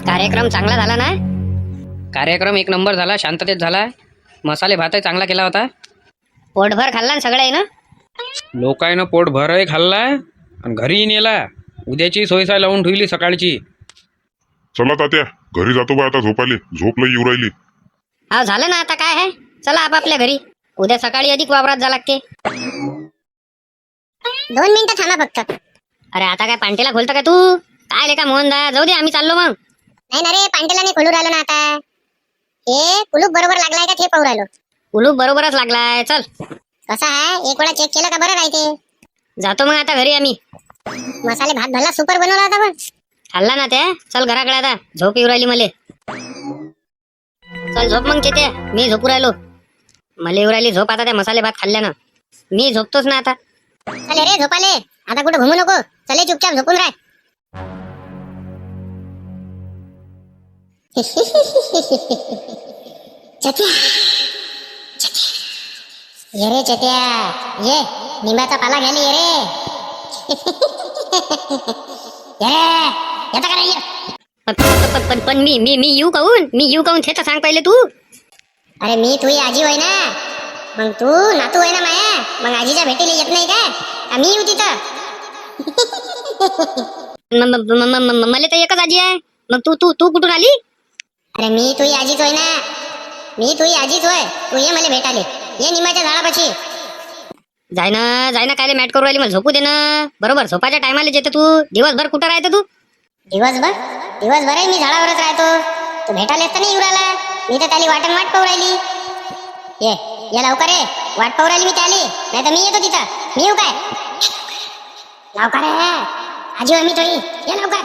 कार्यक्रम चांगला झाला ना? कार्यक्रम एक नंबर झाला, शांततेत झाला. मसाले भातही चांगला केला होता. पोटभर खाल्ला ना सगळे ना? लोकांना पोट भरही खाल्ला आणि घरीही नेला. उद्याची सोयसाय लावून ठेवली सकाळची. चला तात्या, घरी जातो बा आता. झोपाले, झोप लई येऊ राहिली. हा झालं ना, आता काय आहे, चला आपापल्या घरी. उद्या सकाळी अधिक वावरात जा लागते. 2 मिनिटं थांबा फक्त. अरे आता काय पांटेला खोलतं का तू? काय लेका मोहनदा, जाऊ दे, आम्ही चाललो मग. नाही ना रे, पांटेला नाही खोलू राहिलो ना आता. हे कुलूप बरोबर लागलाय का ते पाहू राहिलो. कुलूप बरोबरच लागलाय. चल कसा आहे, एक वेळा चेक केलं का बरं राहते. जातो मग आता घरी आम्ही. मसाले भात भल्ला सुपर बनवला होता पण. खाल्ला ना त्या. चल घराकडे आता, झोप येऊ राहिली मले. चल झोप मग चेत्या, मी झोपू राहिलो. मला येऊ राहिली झोप आता त्या मसाले भात खाल्ल्यानं. मी झोपतोच ना आता. चले रे झोपाले, आता कुठं घुमू नको. चले चुपचाप झोपून राह. चत्या, ये रे चत्या, ये निंबाचा पाला घ्यायला ये रे. ये रे, येता का नाही ये? पण मी येऊ काहून? मी येऊ काहून ते तर सांग पहिले तू. अरे मी तुझी आजी होय ना, मग तू नातू होय ना माया. मग आजीच्या भेटीला येत नाही का मी येऊ तिथं? मला तर एकच आजी आहे. मग तू तू तू कुठून आली? अरे मी तुझी आजीच होय ना, मी तुझी आजीच होय. तू ये मला भेटाले, ये निंबाच्या झाडापाशी. जाय ना काय मॅट करू राहिली, मला झोपू दे ना. बरोबर झोपाच्या टायमाला येते तू. दिवसभर कुठं राहते तू? दिवसभर मी झाडावरच राहतो. तू भेटायला तर नाही येऊ राहिला. मी तर त्याली वाट पाहू राहिली. ये लवकर ये, वाट पाहू राहिली मी त्याली. नाही तर मी येतो तिथं. मी येऊ काय? लवकर ये, आजी होय मी तुझी, ये लवकर.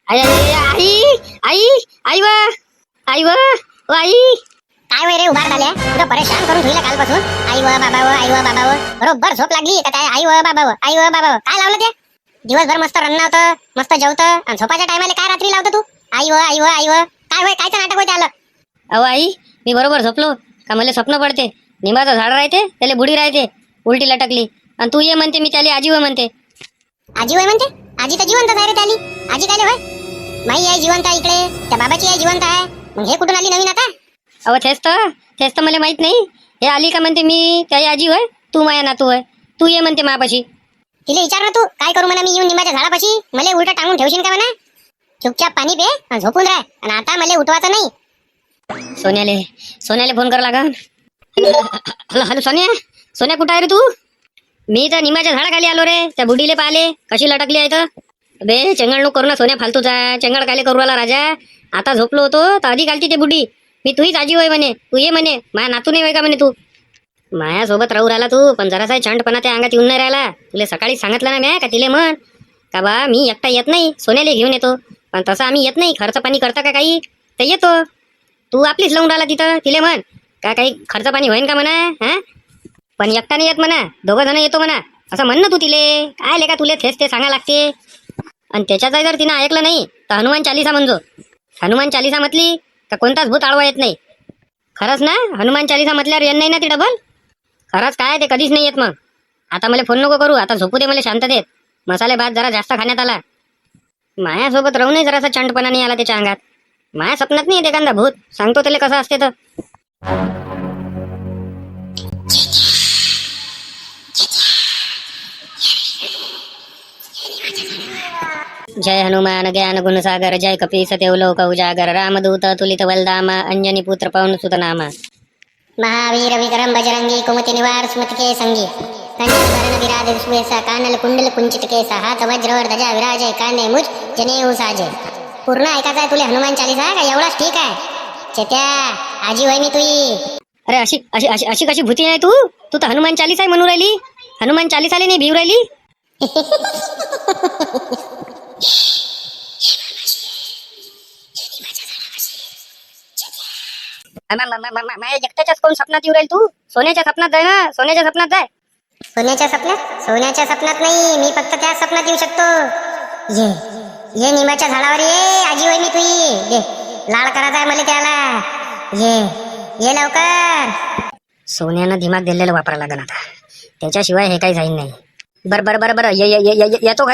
आई आई व आई. काय वय रे उभार झाल्या, तुला परेशान करून ठेवलं कालपासून. आई व बाबा व बरोबर झोप लागली का काय? आई व बाबा व काय लावलं ते? दिवसभर मस्त रन्न होतं, मस्त जेवतं, आणि झोपाच्या टायमाला काय रात्री लावतं तू? आई व काय वय, कायचं नाटक होते आलं? अहो आई, मी बरोबर झोपलो का मला स्वप्न पडते. निंबाचं झाड राहते, त्याला बुडी राहते उलटी लटकली, आणि तू ये म्हणते, मी त्याला आजी व म्हणते. आजी वय म्हणते? आजी तर जिवंत आहे रे त्याली. आजी काय होय? माई आहे जिवंत आहे इकडे, त्या बाबाची आहे जिवंत आहे. मग हे कुठून आली नवीन आता? अहो तेच तर मला माहित नाही. हे आली का म्हणते मी त्याची आजी होय, तू माया नातू होय, तू ये म्हणते मापाशी. तिला विचार ना तू, काय करू म्हणा मी येऊन निंबाच्या झाडापाशी? मला उलट टांगून ठेवशील का म्हणा? चुपचाप पाणी पे आणि झोपून राह, आणि आता मला उठवायचं नाही. सोन्याले फोन करा लागन. हॅलो सोन्या कुठं आहे रे तू? मी तर निंबाच्या झाडाखाली आलो रे. त्या बुडीले पाहिले कशी लटकली आहे तर. बे चेंगळ नको करू ना सोन्या, फालतूचा चेंगळ कायले करू आला राजा. आता झोपलो होतो तर आधी घालती ते बुडी. मी तुहीच आजी होय म्हणे, तू ये म्हणे. माया नातू नाही होय का म्हणे तू? माया सोबत राहू राहिला तू, पण जरासा छांटपणा त्या अंगात येऊन नाही राहिला. तुला सकाळी सांगितलं ना म्या का तिले म्हण का बा मी एकटा येत नाही, सोन्याले घेऊन येतो. पण तसं आम्ही येत नाही. खर्च पाणी करता का काही तर येतो. तू आपलीच लावून राहिला तिथं. तिले म्हण का काही खर्च पाणी होईन का म्हणा. हा, पण एकटा नाही येत म्हणा, 2 जण येतो म्हणा, असं म्हण ना तू तिले. काय लेका तुले तेच ते सांगा लागते. आणि त्याच्यात जर तिनं ऐकलं नाही तर हनुमान चालिसा म्हणजो. हनुमान चालिसा म्हटली का कोणताच भूत आडवा येत नाही. खरंच ना, हनुमान चालिसा म्हटल्यावर येत नाही ना ती डबल. खरंच काय ते कधीच नाही येत. मग आता मला फोन नको करू, आता झोपू दे मला शांततेत. मसाले भात जरा जास्त खाण्यात आला. मायासोबत राहूनही जरासा चंटपणा नाही आला त्याच्या अंगात. माया स्वप्नात नाही येत एखादा भूत. सांगतो त्याला कसं असते तर. जय हनुमान ज्ञान गुण सागर, जय कपी सतेव लोक उजागर, रामदूत तुलित बलदामा, अंजनी पुत्र पवन सुत नामा. महावीर विक्रम बजरंगी, कुमति निवार स्मृति के संगी, कंचन विराज सुवेसा, कानल कुंडल कुंचित केसा, हात वज्र ध्वजा विराजय, कांदे मुझ जनेऊ साजे. पूर्ण ऐकायचं आहे तुला हनुमान चालीसा का? एवढाच ठीक आहे. चेत्या, आजी होय मी तुई. अरे अशी अशी अशी अशी कशी भूती नाही तू? तू तर हनुमान चालीसा म्हणून राहिली. हनुमान चालीसाले नाही भिव राहिली. माझ्या एकट्याच्याच कोण स्वप्नात येऊ राहील तू? सोन्याच्या स्वप्नात जाय ना, सोन्याच्या स्वप्नात जाय. सोन्याच्या स्वप्नात? सोन्याच्या स्वप्नात नाही, मी फक्त त्या स्वप्नात येऊ शकतो. ये निंबाच्या झाडावर ये, आजी होय मी तुई. ये लाड करायचा आहे मला त्याला. ये लवकर. सोन्यानं दिमाग दिलेलं वापरा लागन आता, त्याच्याशिवाय हे काही जाईन नाही. बर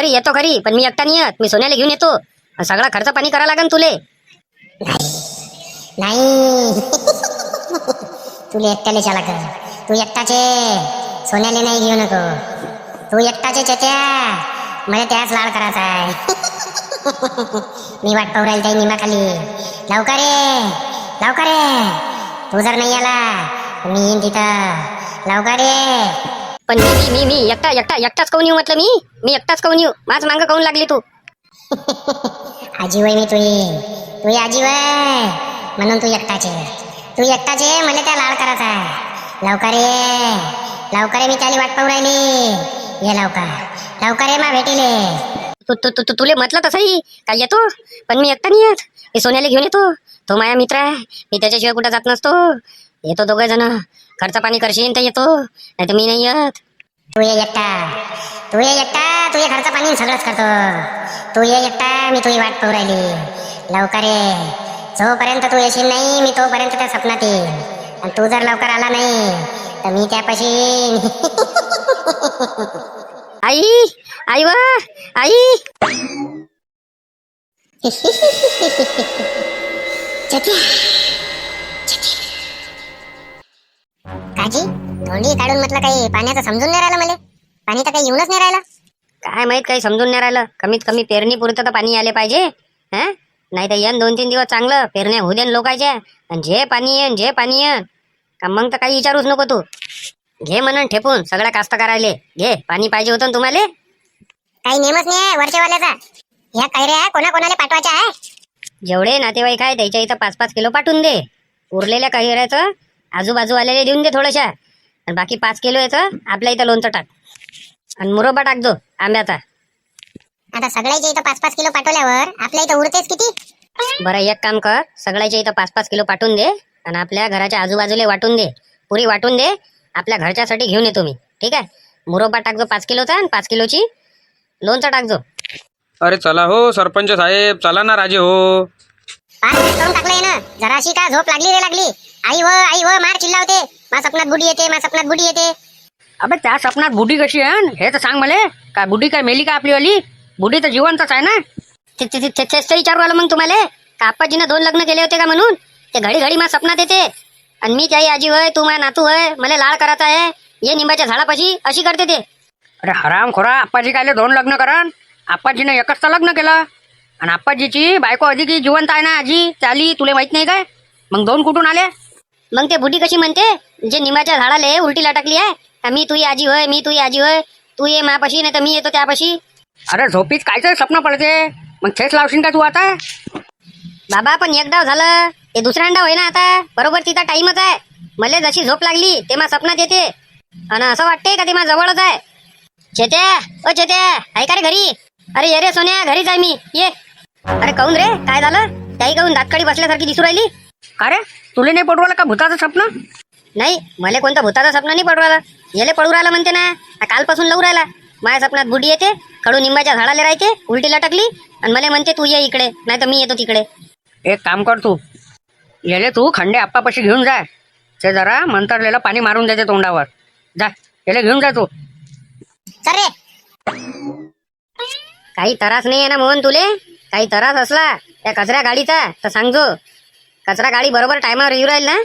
येतो घरी, पण मी एकटा नाही येत. मी सोन्याला घेऊन येतो. सगळा खर्च पाणी करा लागन तुले. नाही तुला एकट्याले चला कर. तू एकटाचे सोन्याले नाही घेऊ नको. तू एकटाचे चेत्या. मला त्याच लाड करायचा आहे. मी वाट पाहू राहील त्या निमाखाली. लवकर ये लवकर ये. तू जर नाही आला मी येईन तिथं. लवकर ये. पण मी एकटाच काऊन येऊ म्हटलं. मी एकटाच काऊन येऊ. माझ मागं काऊन लागली तू. आजी वय मी तुझी आजी वय म्हणून तू एकटाचे. मला त्या लाड करायचा आहे. लवकर ये मी त्याला वाट पाहू राहिली. ये लवकर ये मा भेटीले. तुले म्हटलं तसंही काय येतो. पण मी एकटा नाही येत. मी सोन्याला घेऊन येतो. तो माझा मित्र आहे. मी त्याच्याशिवाय कुठं जात नसतो. येतो दोघं जण. खर्च पाणी करशील तर येतो, नाही तर मी नाही येत. तू ये एकटा. तू ये खर्च पाणी सगळंच करतो. तू ये एकटा. मी तुझी वाट पाहू राहिली. लवकर ये. जोपर्यंत तू येशील नाही मी तोपर्यंत त्या स्वप्नात येईन. आणि तू जर लवकर आला नाही तर मी त्यापाशी येईन. आई व आई. काजी धोंडी काढून म्हटलं काही पाण्याचं समजून नाही राहिलं मला. पाणी तर काही येऊनच नाही राहिलं. काय माहित काही समजून नाही राहिलं. कमीत कमी पेरणी पुरतं तर पाणी आले पाहिजे. हा नाही तर येन 2-3 दिवस चांगलं पेरण्या होऊ देन लोकांच्या. आणि जे पाणी येन का मग तर काही विचारूच नको तू. घे म्हणून ठेपून सगळ्या कास्तकारायले. घे पाणी पाहिजे होतं ना तुम्हाला. काही नेमच नाही आहे वरचेवाल्याचा. ह्या कैऱ्या कोणाकोणाला पाठवायच्या आहे. जेवढे नातेवाईक आहे त्याच्या इथं 5-5 किलो पाठवून दे. उरलेल्या कैऱ्याचं आजूबाजूवाल्याला देऊन दे थोड्याशा. आणि बाकी 5 किलो याचं आपल्या इथं लोणचं टाक. आणि मुरब्बा टाक जो आंब्याचा. आता सगळ्याच्या इथं 5-5 किलो पाठवल्यावर आपल्या इथं उरतेच किती. बरं एक काम कर. सगळ्याच्या इथं 5-5 किलो पाठवून दे. आणि आपल्या घराच्या आजूबाजूला वाटून दे. पुरी वाटून दे. आपल्या घरच्यासाठी घेऊन येतो मी. ठीक आहे. मुरब्बा टाक जो 5 किलोचा. आणि 5 किलोची लोणचं टाक जो. अरे चला हो सरपंच साहेब, चला ना राजे हो. पाच मिनिट करून टाकलंय ना. जराशी का झोप लागली रे लागली. आई व मार चिल्लावते. मा सपनात बुडी येते. अबे त्या सपनात बुडी कशी आहे हे तर सांग मला. काय बुडी काय मेली का आपली वाली. बुडी तर जिवंतच आहे ना. तेच विचारू आलं मग तुम्हाला. का आप्पाजीनं 2 लग्न केले होते का म्हणून. ते घडी मा सपनात येते. आणि मी त्याही आजी होय, तू माझा नातू होय, मला लाड करायचा आहे. ये निंबाच्या झाडापाशी अशी करते ते. अरे हराम खोरा. आप्पाजी कायले 2 लग्न करण. आप्पाजीने एकच तर लग्न केलं. आणि आप्पाजीची बायको अधिक जिवंत आहे ना आजी. त्याली तुला माहित नाही काय. मग 2 कुठून आले. मग ते बुडी कशी म्हणते जे निंबाच्या झाडाले उलटी लटकली आहे. का मी तुझी आजी होय, तू ये मापाशी नाही तर मी येतो त्यापाशी. अरे झोपीत कायचं स्वप्न पडते. मग थेच लावशील का तू आता. बाबा पण एक डाव झालं ते दुसऱ्यांदा होय ना. आता बरोबर तिचा टाइमच आहे. मला जशी झोप लागली ते मा सपनात येते. आणि असं वाटते का ते मा जवळच आहे. चेत्या आहे का रे घरी. अरे ये रे सोन्या घरीच आहे मी. ये. अरे काऊन रे काय झालं. त्याही काऊन दातकाळी बसल्यासारखी दिसू राहिली. अरे तुला नाही पडवाला का भूताचं स्वप्न. नाही मला कोणतं भूताचं स्वप्न नाही पडू राहिलं. याले पडू राहिलं म्हणते ना. कालपासून लवू राहिला. माझ्या सपनात बुडी येते. कडू निंबाच्या झाडाला राहते. उलटी लटकली. आणि मला म्हणते तू ये इकडे नाही तर मी येतो तिकडे. एक काम कर तू. याले तू खंडे आप्पापाशी घेऊन जा. ते जरा मंतरलेलं पाणी मारून देते तोंडावर. जा याले घेऊन जा तू. चल रे. काही त्रास नाही आहे ना मोहन तुले. काही त्रास असला त्या कचऱ्या गाडीचा तर सांगजो. कचरा गाडी बरोबर टायमावर येऊ राहील ना.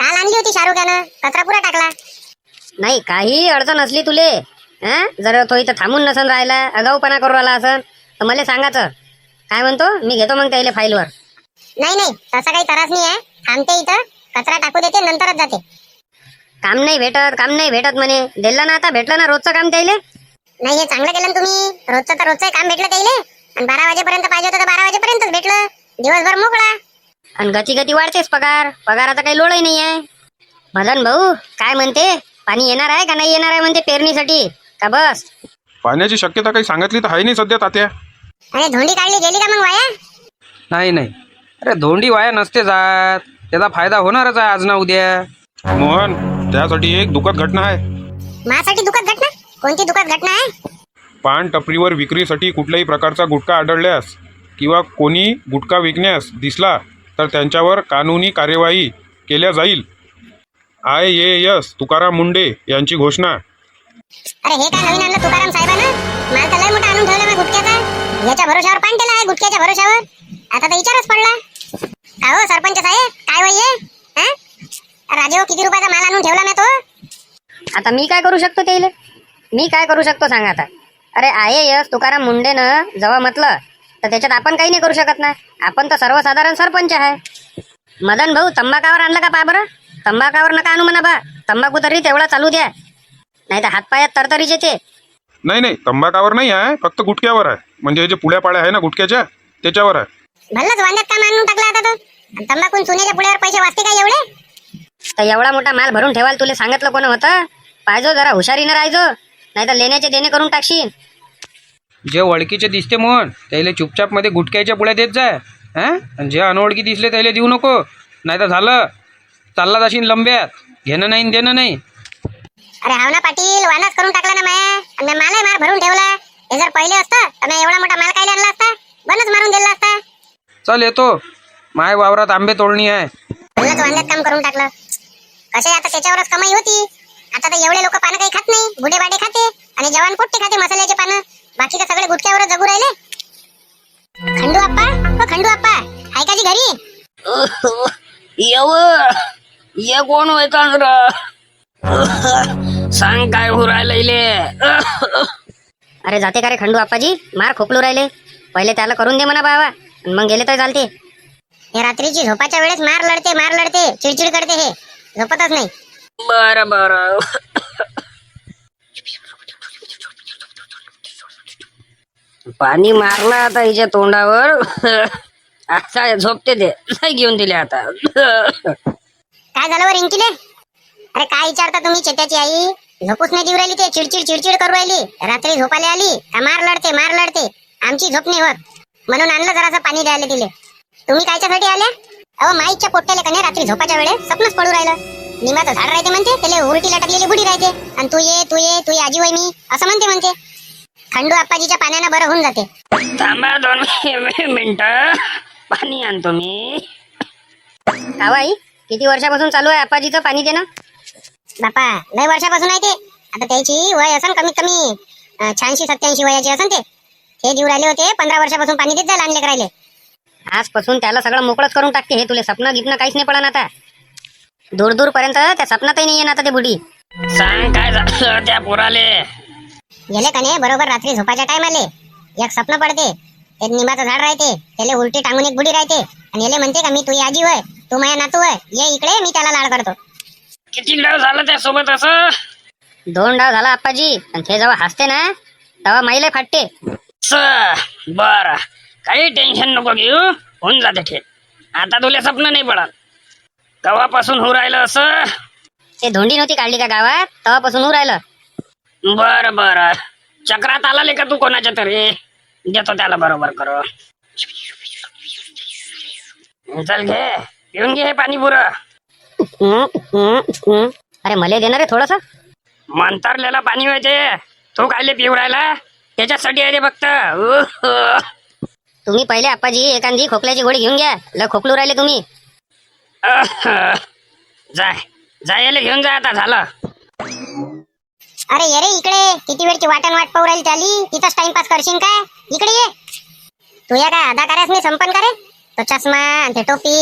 काल आणली होती शाहरुखानं. कचरा पुरा टाकला. नाही काही अडचण असली तुले. जर तो इथं थांबून नसन राहिला आगाऊपणा करू राहिला असन तर मला सांगायचं. काय म्हणतो मी घेतो मग त्याला फाईलवर. नाही तसा काही त्रास नाही आहे. थांबते इथं कचरा टाकू देते नंतरच जाते. काम नाही भेटत म्हणे. दिलं ना आता भेटलं ना रोजचं काम त्याला. नाही हे चांगलं केलं ना तुम्ही. रोजचं तर रोजचं काम भेटलं त्याला. आणि 12 वाजेपर्यंत पाहिजे होतं तर 12 वाजेपर्यंतच भेटलं. दिवसभर मोकळा. आणि गती वाढतेच पगाराचा काही लोडही नाही आहे. मदन भाऊ काय म्हणते. पाणी येणार आहे का नाही येणार आहे म्हणते पेरणीसाठी का बस. पाण्याची शक्यता काही सांगितली तर आहे नाही सध्या तात्या. अरे धोंडी काढली गेली का मग वाया. नाही. अरे धोंडी वाया नसते जात. त्याचा फायदा होणारच आहे आज ना उद्या. मोहन त्यासाठी एक दुःखद घटना आहे. माझ्यासाठी दुःखद घटना. कोणती दुःखद घटना आहे. पान टपरीवर विक्रीसाठी कुठल्याही प्रकारचा गुटखा आढळल्यास किंवा कोणी गुटखा विकण्यास दिसला तर त्यांच्यावर कानूनी कार्यवाही केल्या जाईल. IAS तुकाराम मुंडे यांची घोषणा. अरे हे काय नवीन आणलं तुकाराम साहेबांना. माल तर लय मोठा आणून ठेवला मग गुटख्याचा. याच्या भरोशावर पान केला आहे गुटख्याच्या भरोशावर. आता तर विचारच पडला. का हो सरपंच साहेब, काय वय राजे हो, किती रुपयाचा माल आणून ठेवला मी तो? आता मी काय करू शकतो त्याला? मी काय करू शकतो सांगा आता? अरे IAS तुकाराम मुंडेनं जेव्हा म्हटलं तर त्याच्यात आपण काही नाही करू शकत ना. आपण तर सर्वसाधारण सरपंच आहे. मदन भाऊ तंबाखावर आणलं का पा बरं? तंबाखावर नका आणू म्हणा बा. तंबाखू तरी तेवढा चालू द्या, नाही तर हातपायात तरतरीच येते. नाही तंबाखावर नाही आहे, फक्त गुटक्यावर आहे. म्हणजे हे जे पुड्या पाड्या आहे ना गुटक्याच्या, त्याच्यावर आहे. भल्लच वांद्यात काम आणून टाकला आता तो. आणि तंबाखून सोन्याच्या पुढ्यावर पैसे वाचते काय एवढे? तर एवढा मोठा माल भरून ठेवायला तुला सांगितलं कोण होतं? पाहिजो जरा हुशारीनं राहायचो, नाही तर लेण्याचे देणे करून टाकशील. जे ओळखीचे दिसते मोहन त्याला चुपचाप मध्ये गुटक्याच्या पुढ्या देत जाय. आणि जे अनोळखी दिसले त्याला देऊ नको, नाही तर झालं चालला जाशील लंब्यात. घेणं नाही देणं नाही. अरे हाव ना पाटील, वानाच करून टाकला ना माया. आणि मी मालही मार भरून ठेवला. हे जर पहिले असतं तर मी एवढा मोठा माल काय आणला असता? बनच मारून दिला असता. चल येतो, माय वावरात आंबे तोडणी आहे. भल्लच वांद्यात काम करून टाकलं. कसे आता त्याच्यावरच कमाई होती. आता तर एवढे लोक पानं काही खात नाही, बुडे बाडे खाते आणि जवान पोट्टे खाते मसाल्याचे पानं. बाकी तर सगळे गुटक्यावर जगू राहिले. खंडू आप्पा, हो खंडू आप्पा, आहे का जी घरी? ये कोण होय सांग काय हो राहिले? अरे जाते का रे खंडू आप्पाजी? मार खोकलू राहिले. पहिले त्याला करून दे म्हणा बाबा, आणि मग गेले तर चालते. हे रात्रीची झोपाच्या वेळेस मार लढते, चिडचिड करते. हे झोपतच नाही. बरं पाणी मारलं आता हिच्या तोंडावर. आता झोपते ते, नाही घेऊन दिले आता. काय झालं वर रिंकीले? अरे काय विचारता तुम्ही चेत्याची आई? झोपूच नाही देऊ राहिली, ते चिडचिड करू राहिली. रात्री झोपाले आली का मार लढते. आमची झोप नाही होत, म्हणून आणलं जरासं पाणी द्यायला तिले. तुम्ही कायच्यासाठी आल्या? अहो माईच्या पोट्याले कने रात्री झोपाच्या वेळेस स्वप्नच पडू राहिलं. निमाचं झाड राहते म्हणते, त्याला उलटी लटकलेली बुडी राहते, आणि तू ये आजी वय मी असं म्हणते. खंडू आप्पाजीच्या पाण्यानं बरं होऊन जाते. थांबा 2 मिनिटं, पाणी आणतो मी. कावाई किती वर्षापासून चालू आहे आप्पाजीचं पाणी देणं? बापा लय वर्षापासून आहे ते. आता त्याची वय असन कमीत कमी 86-87 वयाची असन. ते देऊ राहिले होते 15 वर्षापासून पाणी देत जा लहान लेकराले. आजपासून त्याला सगळं मोकळच करून टाकते. हे तुले सपना गिपना काहीच नाही पडणार आता. दूर पर्यंत त्या सपनातही नाही येणार आता ते बुडी. सांग काय झालं त्या पोराले? गेले कने बरोबर रात्री झोपाच्या टायमाले एक स्वप्न पडते. एक निंबाचं झाड राहते, त्याला उलटी टांगून एक बुडी राहते, आणि याले म्हणते का मी तुझी आजी होय, तू माझ्या नातू होय, ये इकडे मी त्याला लाड करतो. किती डाव झालं त्यासोबत असं? 2 डाव झाला आप्पाजी. आणि ते जेव्हा हसते ना तेव्हा माईला फाटते. बर, काही टेन्शन नको घेऊ, होऊन जाते ठीक. आता तुला स्वप्न नाही पडत. केव्हापासून होऊ राहिलं असं? ते धोंडी नव्हती काढली का गावात, तेव्हापासून होऊ राहिलं. बर चक्रात आला का तू कोणाच्या तरी? देतो त्याला बरोबर करू. चल घे, पिऊन घे हे पाणी पुरं. अरे मले देणार रे थोडस. मंतरलेला पाणी व्हायचे, तू कायले पिऊ राहिला? त्याच्यासाठी आहे ते फक्त. तुम्ही पहिले आप्पाजी एखादी खोकल्याची गोळी घेऊन घ्या, लय खोकलू राहिले तुम्ही. जाय याला घेऊन जा आता, झालं. अरे ये रे इकडे, किती वेळची वाट पाहू राहिली त्याली. तिथंच टाइमपास करशील काय? इकडे ये. तुझ्या काय अदाकार्यास मी संपन करे? तो चष्मा आणि ते टोपी,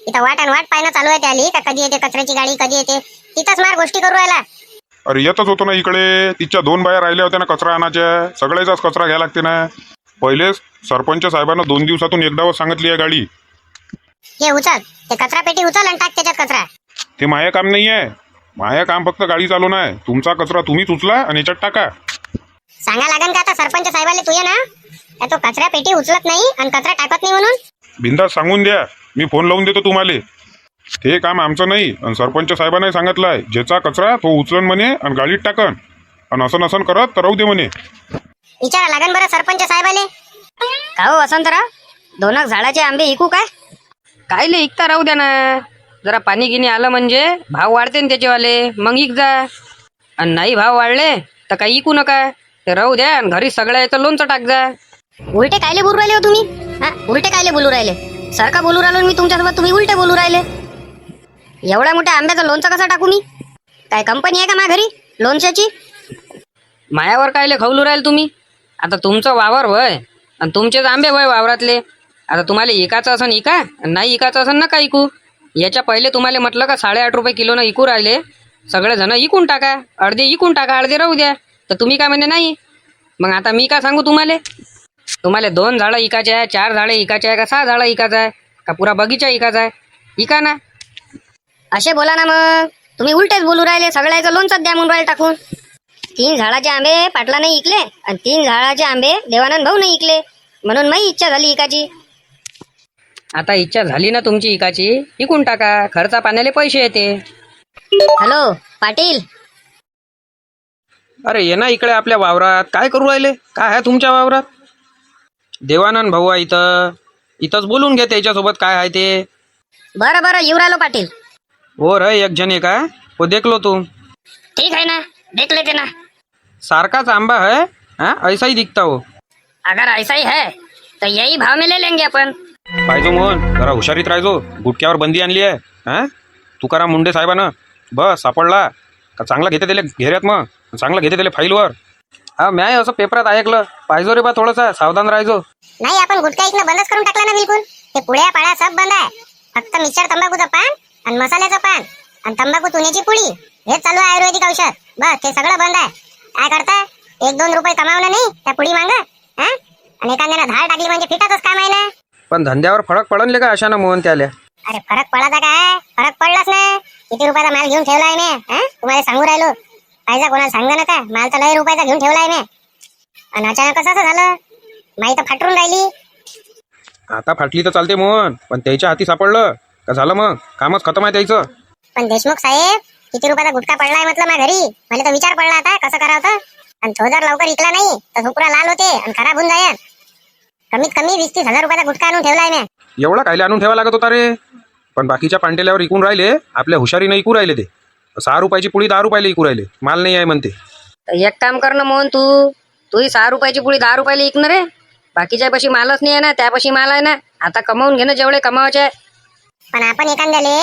इथं वाट पाहणं चालू आहे त्याली. का कधी येते कचऱ्याची गाडी, कधी येते, तिथंच मार गोष्टी करू राहिला. अरे येतच होतो ना इकडे. तिच्या 2 बाया राहिल्या होत्या ना कचरा आणायच्या. सगळ्याचाच कचरा घ्यायला लागते ना. पहिलेच सरपंच साहेबांना 2 दिवसातून एकदा सांगितली आहे गाडी. हे उचल, ते कचरा पेटी उचल आणि टाक त्याच्यात कचरा. ते माया काम नाही आहे. माया काम फक्त गाडी चालवणं आहे. तुमचा कचरा तुम्हीच उचला आणि याच्यात टाका. सांगा लागन का आता सरपंच साहेबाले तुझ्या ना, का तो कचरा पेटी उचलत नाही आणि कचरा टाकत नाही म्हणून? बिंदास सांगून द्या, मी फोन लावून देतो तुम्हाला. ते काम आमचं नाही. आणि सरपंच साहेबांनाही सांगितलं आहे, ज्याचा कचरा तो उचलन म्हणे आणि गाडीत टाकन, आणि असं नसन करत तर राहू दे म्हणे. विचारा लागन बरं सरपंच साहेबाले. का हो वसंतराव, 2 झाडाचे आंबे इकू काय? कायले इकता राहू द्या ना. जरा पाणी गिनी आलं म्हणजे भाव वाढते ना त्याचेवाले, मग इक जा. आणि नाही भाव वाढले तर काही इकू नका, ते राहू द्या. आणि घरी सगळ्या याचं लोणचं टाक जा. उलटे कायले बोलू राहिले हो तुम्ही? उलटे कायले बोलू राहिले? सारखा बोलू राहिलो मी तुमच्यासोबत, तुम्ही उलटे बोलू राहिले. एवढ्या मोठ्या आंब्याचं लोणचं कसं टाकू मी? काय कंपनी आहे का माझ्या घरी लोणच्याची? मायावर कायले खवलू राहील तुम्ही? आता तुमचं वावर वय आणि तुमचेच आंबे वय वावरातले. आता तुम्हाला इकाचं असं इका, नाही इकाचं असं नका इकू. याच्या पहिले तुम्हाला म्हटलं का 8.5 रुपये किलोनं इकू राहिले, सगळेजण इकून टाका, अर्धे इकून टाका, अर्धे राहू द्या. तर तुम्ही काय म्हणे नाही. मग आता मी का सांगू तुम्हाला. तुम्हाला 2 झाडं इकायचे आहे, 4 झाडं इकायचे आहे, का 6 झाडं इकायचं आहे, का पुरा बगीचा इकायचा आहे. इका ना. असे बोला ना मग. तुम्ही उलटेच बोलू राहिले. सगळ्याचं लोणचं द्या म्हणून राहिले टाकून. 3 झाडाचे आंबे पाटला नाही इकले आणि 3 झाडाचे आंबे देवानंद भाऊ नाही इकले, म्हणून माझी इच्छा झाली इकाची. आता इच्छा झाली ना तुमची इकाची, इकून टाका, खर्चा पाण्याले पैसे येते. हॅलो पाटील. अरे ये ना इकडे आपल्या वावरात. काय करू राहिले. काय आहे तुमच्या वावरात. देवानंद भाऊ आहे इथं. इथंच बोलून घे त्याच्यासोबत काय आहे ते. बरं बरं येऊ राहिलो पाटील. हो रे एक जण आहे का. हो देखलो तू. ठीक आहे ना, देख लेते ना. सारखाच आंबा है. हाँ ऐसा ही दिखता हो. अगर ऐसा ही है तो यही भाव में ले लेंगे अपन. पाहिजो मोहन जरा हुशारीत राहायचो. गुटक्यावर बंदी आणली आहे. हा तुकाराम मुंडे साहेबानं. बस सापडला का चांगला घेते त्याला घेऱ्यात, मग चांगलं घेते त्याला फाईलवर. हा मी असं पेपरात ऐकलं. पाहिजो रे बा थोडंसं सावधान राहायचो. नाही आपण गुटखा इकणं बंदच करून टाकला ना बिलकुल. ते पुळ्या पाळ्या सब बंद आहे. फक्त मिक्सर तंबाखूचं पान आणि मसाल्याचं पान आणि तंबाखू तुण्याची पुडी हेच चालू आहे आयुर्वेदिक औषध. बस ते सगळं बंद आहे. काय करता 1-2 रुपये कमावलं नाही त्या पुडी मांग, हा आणि एखाद्यानं धाड टाकली म्हणजे फिटातच काम आहे ना. पण धंद्यावर फरक पडले का अशानं मोहन त्याला. अरे फरक पडायचा काय, फरक पडलाच ना. किती रुपयाचा माल घेऊन ठेवलाय मी, हा तुम्हाला सांगू राहिलो. पाहिजे कोणाला सांगा नका. माल तर लय रुपयाचा घेऊन ठेवलाय मी आणि अचानक कसं झालं माहिती फाटून राहिली. आता फाटली तर चालते मोहन, पण त्याच्या हाती सापडलं का झालं मग कामच खतम आहे त्याचं. पण देशमुख साहेब किती रुपयाचा गुटखा पडलाय म्हटलं माझ्या घरी. मला तर विचार पडला आता कसं करावं तर. आणि तो जर लवकर इकला नाही तर झोपुरा लाल होते आणि खराब होऊन जाईल. कमीत कमी 20-30 हजार रुपयाचा गुटखा आणून ठेवलाय मी. एवढा कायले आणून ठेवा लागत होता रे. पण बाकीच्या पांटेल्यावर इकून राहिले. आपल्या हुशारीने इकू राहिले. ते 6 रुपयाची पुडी 10 रुपयाला इकू राहिले. माल नाही आहे म्हणते. तर एक काम कर ना मोहन, तूही 6 रुपयाची पुडी 10 रुपयाला इकणार रे. बाकीच्या पाशी मालच नाही आहे ना, त्यापाशी माल आहे ना. आता कमावून घेणं जेवढे कमावायचे आहे. पण आपण एखाद्याले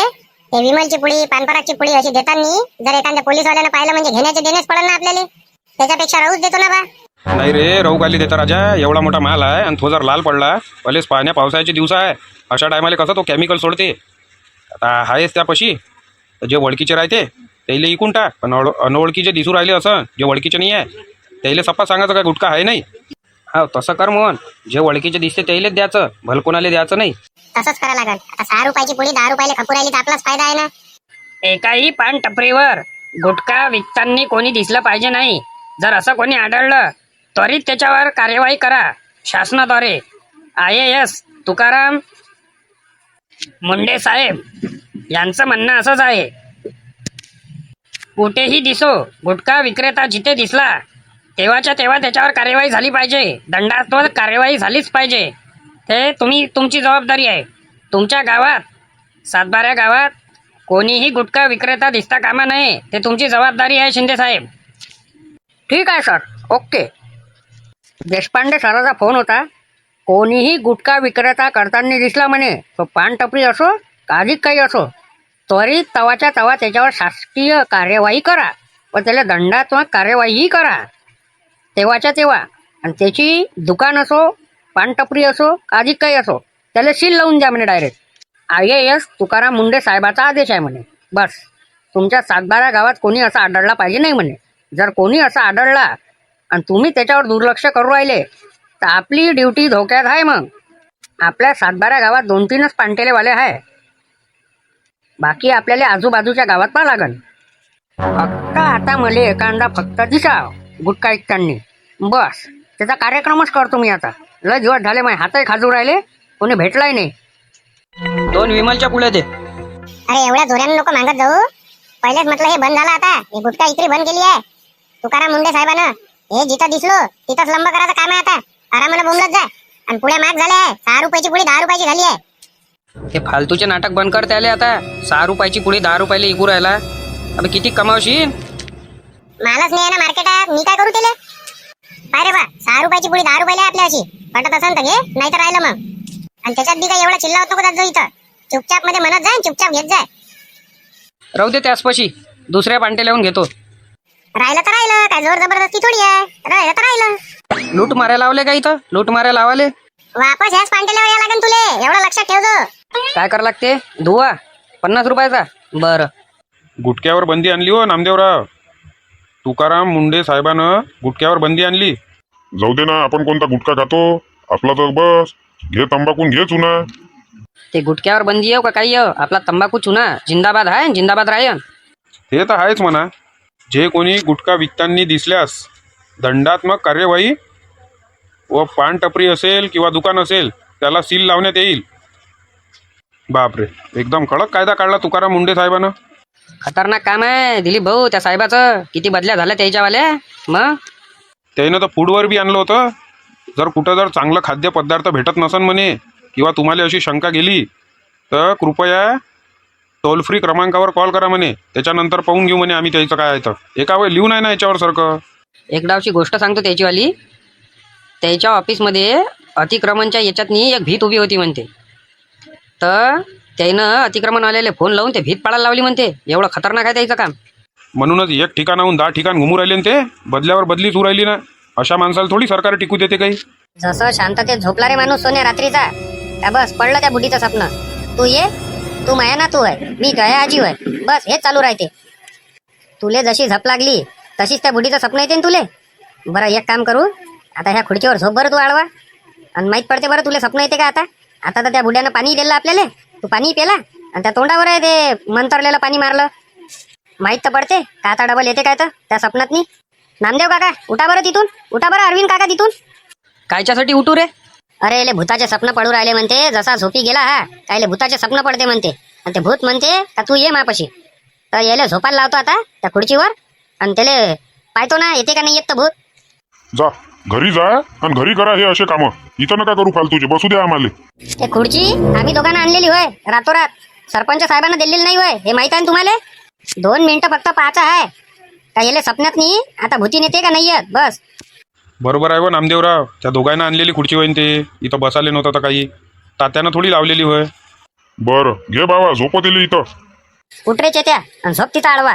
ते विमलची पुडी पानपरागची पुडी अशी देताना जर एखाद्या पोलीसवाल्यानं पाहिलं म्हणजे घेण्याचे देणेच पडेल ना आपल्याला. त्याच्यापेक्षा राहूच देतो ना बा. नाही रे राहू गाली देता राजा. एवढा मोठा माल आहे आणि तो जर लाल पडला भलेच पाण्या पावसाळ्याचे दिवस आहे. अशा टायमाला कसं तो केमिकल सोडते. आता आहेच त्यापाशी जे ओळखीचे राहते त्याला इकून टाक. पण अनोळखीचे दिसू राहिले असं जे ओळखीचे नाही आहे त्याला सप्पा सांगायचं काय गुटखा आहे नाही. हा तसं कर मोहन. जे ओळखीचे दिसते त्यालाच द्यायचं, भलकोणाला द्यायचं नाही. तसंच करा लागल. आता 6 रुपयाची पुडी 10 रुपयाला खपू राहिली तर आपलाच फायदा आहे ना. एकाही पान टपरीवर गुटखा विकताना कोणी दिसलं पाहिजे नाही. जर असं कोणी आढळलं त्वरित त्याच्यावर कार्यवाही करा शासनाद्वारे. IAS तुकाराम मुंडे साहेब यांचं म्हणणं असंच आहे. कुठेही दिसो गुटखा विक्रेता जिथे दिसला तेव्हाच्या तेव्हा त्याच्यावर कार्यवाही झाली पाहिजे. दंडात्मक कार्यवाही झालीच पाहिजे. ते तुमची जबाबदारी आहे. तुमच्या गावात 7-12 गावात कोणीही गुटखा विक्रेता दिसता कामा नये. ते तुमची जबाबदारी आहे शिंदे साहेब. ठीक आहे सर, ओके. देशपांडे सराचा फोन होता. कोणीही गुटखा विक्रेता करताना दिसला म्हणे, तो पान टपरी असो का अधिक काही असो, त्वरित तवाच्या तवा त्याच्यावर शासकीय कार्यवाही करा व त्याला दंडात्मक कार्यवाही करा तेव्हाच्या तेव्हा. आणि त्याची दुकान असो पान टपरी असो का अधिक काही असो त्याला सील लावून द्या म्हणे डायरेक्ट. IAS तुकाराम मुंडे साहेबाचा आदेश आहे म्हणे. बस तुमच्या 7-12 गावात कोणी असा आढळला पाहिजे नाही म्हणे. जर कोणी असा आढळला आणि तुम्ही त्याच्यावर दुर्लक्ष करू राहिले तर आपली ड्युटी धोक्यात आहे. मग आपल्या 7-12 गावात 2-3च पांटेलेवाले आहे. बाकी आपल्याला आजूबाजूच्या गावात पाहा लागन. फक्त आता मला एखादा फक्त दिसाव गुटखा ऐकताना, बस त्याचा कार्यक्रमच करतो मी. आता लय दिवस झाले माझे हातही खाजू राहिले, कोणी भेटलाय नाही. 2 विमलच्या पुढे दे. अरे एवढ्या जोऱ्यानं नको मागत जाऊ. पहिलेच म्हटलं हे बंद झालं. आता हे गुटखा इकरी बंद केली आहे तुकाराम मुंडे साहेबानं. हे जिथं दिसलो तिथंच लंब करायचं काम आहे. आता आरामानं बोंबलत जा. आणि पुढे महाग झाले आहे. 6 रुपयाची पुडी 10 रुपयाची झाली आहे. हे फालतूचे नाटक बंद करते आले. आता 6 रुपयाची पुढे 10 रुपयाला इकू राहिला. अबे किती कमावशील. मालच नाही आहे ना मार्केटात. मी काय करू त्याला. पाय रे बा 6 रुपयाची पुडी 10 रुपयाला आपल्या अशी पटत असेल तर घे, नाही तर राहिलं मग. आणि त्याच्यात बी काय एवढा चिल्लावत नको जात जाऊ. इथं चुपचाप मध्ये म्हणत जाय, चुपचाप घेत जाय. राहू दे त्याचपाशी दुसऱ्या पांटे लावून घेतो. राहिलं तर राहिलं, काय जोर जबरदस्ती थोडी आहे. राहिलं तर राहिलं. लूट मारायला लावले का इथं. लूट मारायला लावाले. वापस ह्याच पांटेल्यावर या लागेल तुले, एवढं लक्षात ठेवतो. काय करा लागते धुवा 50 रुपयाचा. बरं गुटख्यावर बंदी आणली हो नामदेवराव. तुकाराम मुंडे साहेबानं गुटख्यावर बंदी आणली. जाऊ दे ना, आपण कोणता गुटखा खातो? आपला तर बस घे तंबाखून घे चुना. ते गुटख्यावर बंदी येऊ का काही येऊ, आपला तंबाखू चुना जिंदाबाद आहे, जिंदाबाद राहीन. ते तर आहेच म्हणा. जे कोणी गुटखा विकताना दिसल्यास दंडात्मक कार्यवाही व पान टपरी असेल किंवा दुकान असेल त्याला सील लावण्यात येईल. बापरे, एकदम कडक कायदा काढला तुकाराम मुंडे साहेबानं. खतरनाक काम आहे दिलीप भाऊ त्या साहेबाचं. किती बदल्या झाल्या त्याच्यावाल्या. मग त्यानं तर फूडवर बी आणलं होतं. जर कुठं जर चांगलं खाद्यपदार्थ भेटत नसन म्हणे किंवा तुम्हाला अशी शंका गेली तर कृपया टोल फ्री क्रमांकावर कॉल करा म्हणे. त्याच्यानंतर पाहून घेऊ म्हणे आम्ही त्याचं काय आहे तर. एका वेळ लिहून आहे ना याच्यावर सारखं. एक डावची गोष्ट सांगतो त्याचीवाली. त्याच्या ऑफिसमध्ये अतिक्रमणच्या याच्यातनी एक भीत उभी होती म्हणते. तर त्यानं अतिक्रमणवाल्याला फोन लावून ते भीत पाडायला लावली म्हणते. एवढं खतरनाक आहे त्याचं काम. म्हणूनच एक ठिकाणाहून 10 ठिकाण घुमू राहिले ना ते. बदल्यावर बदलीच होऊ राहिली ना. अशा माणसाला थोडी सरकार टिकू देते काही. जसं शांततेत झोपला रे माणूस सोन्या रात्रीचा, त्या बस पडलं त्या बुढीचं स्वप्न. तू ये, तू माया ना तू आहे, मी गया आजी आहे, बस हेच चालू राहते. तुले जशी झप लागली तशीच त्या बुढीचं स्वप्न येते ना तुले. बरं एक काम करू, आता ह्या खुर्चीवर झोप बरं तू आडवा, आणि माहीत पडते बरं तुला स्वप्न येते का आता. आता तर त्या बुड्यानं पाणी दिलं आपल्याला, तू पाणी पेला आणि त्या तोंडावर आहे ते मंतरलेलं पाणी मारलं. माहीत तर पडते का आता डबल येते काय तर त्या स्वप्नातनी. नामदेव काका उठा बरं तिथून, उठा बरं अरविंद काका तिथून. कायच्यासाठी उठू रे? अरे ले भूताचे स्वप्न पडू राहिले म्हणते. जसा झोपी गेला हा कायले भूताचे स्वप्न पडते म्हणते. आणि ते भूत म्हणते का तू ये मापाशी. तर याला झोपायला लावतो आता त्या खुर्चीवर आणि त्याला पाहतो ना येते का नाही येत तर भूत. जा घरी जा आणि घरी करा हे असे कामं. इथं नका करू फालतूचे. बसू द्या आम्हाला. ते खुर्ची आम्ही दोघांना आणलेली होय रातोरात. सरपंच साहेबांना दिलेली नाही होय, हे माहित आहे ना तुम्हाला. 2 मिनिटं फक्त पाहायचं आहे का याला स्वप्नात नाही आता भूती नेते का नाही येत बस. बरोबर आहे व नामदेवराव. त्या दोघांना आणलेली खुर्ची होईन ते. इथं बसाले नव्हतं तर काही. तात्यानं थोडी लावलेली होय. बरं घे बाबा झोपत येईल इथं. उठ रे चेत्या आणि झोप तिथं आडवा.